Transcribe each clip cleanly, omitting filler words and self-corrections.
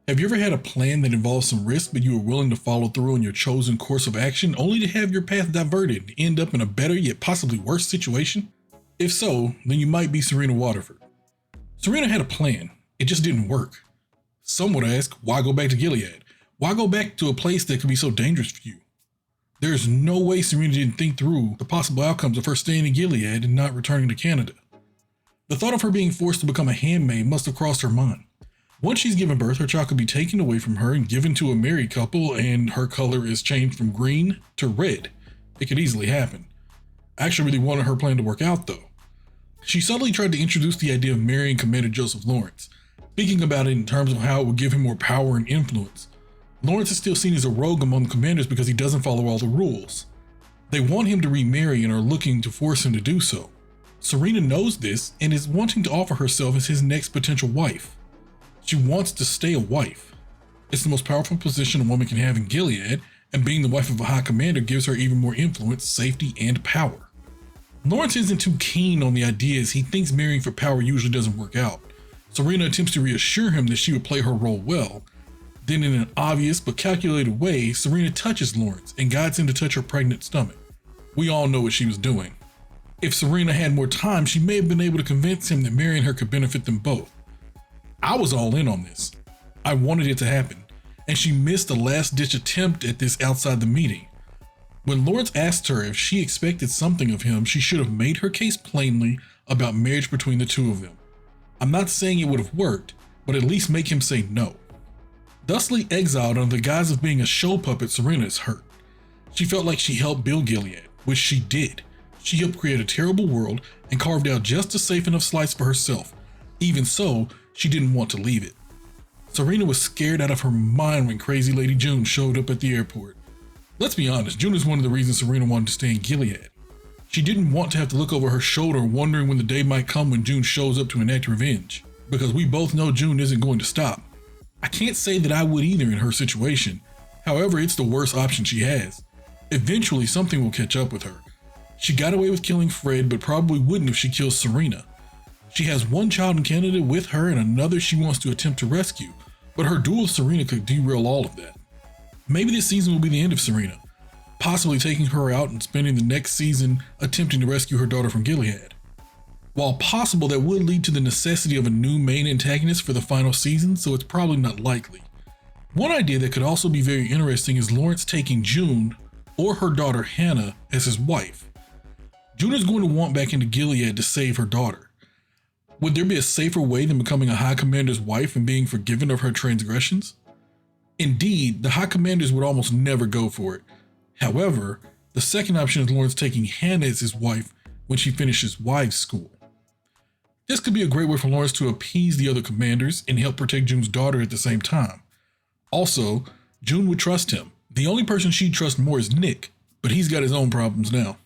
Have you ever had a plan that involved some risk, but you were willing to follow through on your chosen course of action, only to have your path diverted and end up in a better yet possibly worse situation? If so, then you might be Serena Waterford. Serena had a plan, it just didn't work. Some would ask, why go back to Gilead? Why go back to a place that could be so dangerous for you? There is no way Serena didn't think through the possible outcomes of her staying in Gilead and not returning to Canada. The thought of her being forced to become a handmaid must have crossed her mind. Once she's given birth, her child could be taken away from her and given to a married couple, and her color is changed from green to red. It could easily happen. I actually really wanted her plan to work out though. She subtly tried to introduce the idea of marrying Commander Joseph Lawrence, speaking about it in terms of how it would give him more power and influence. Lawrence is still seen as a rogue among the commanders because he doesn't follow all the rules. They want him to remarry and are looking to force him to do so. Serena knows this and is wanting to offer herself as his next potential wife. She wants to stay a wife. It's the most powerful position a woman can have in Gilead, and being the wife of a high commander gives her even more influence, safety, and power. Lawrence isn't too keen on the idea as he thinks marrying for power usually doesn't work out. Serena attempts to reassure him that she would play her role well. Then in an obvious but calculated way, Serena touches Lawrence and guides him to touch her pregnant stomach. We all know what she was doing. If Serena had more time, she may have been able to convince him that marrying her could benefit them both. I was all in on this. I wanted it to happen, and she missed a last-ditch attempt at this outside the meeting. When Lawrence asked her if she expected something of him, she should have made her case plainly about marriage between the two of them. I'm not saying it would have worked, but at least make him say no. Thusly exiled under the guise of being a show puppet, Serena is hurt. She felt like she helped build Gilead, which she did. She helped create a terrible world and carved out just a safe enough slice for herself. Even so, she didn't want to leave it. Serena was scared out of her mind when Crazy Lady June showed up at the airport. Let's be honest, June is one of the reasons Serena wanted to stay in Gilead. She didn't want to have to look over her shoulder wondering when the day might come when June shows up to enact revenge, because we both know June isn't going to stop. I can't say that I would either in her situation. However, it's the worst option she has. Eventually, something will catch up with her. She got away with killing Fred, but probably wouldn't if she kills Serena. She has one child in Canada with her and another she wants to attempt to rescue, but her duel with Serena could derail all of that. Maybe this season will be the end of Serena, possibly taking her out and spending the next season attempting to rescue her daughter from Gilead. While possible, that would lead to the necessity of a new main antagonist for the final season, so it's probably not likely. One idea that could also be very interesting is Lawrence taking June or her daughter Hannah as his wife. June is going to want back into Gilead to save her daughter. Would there be a safer way than becoming a High Commander's wife and being forgiven of her transgressions? Indeed, the High Commanders would almost never go for it. However, the second option is Lawrence taking Hannah as his wife when she finishes wives' school. This could be a great way for Lawrence to appease the other commanders and help protect June's daughter at the same time. Also, June would trust him. The only person she'd trust more is Nick, but he's got his own problems now.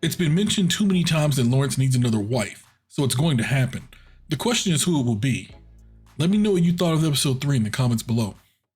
It's been mentioned too many times that Lawrence needs another wife, so it's going to happen. The question is who it will be. Let me know what you thought of episode 3 in the comments below.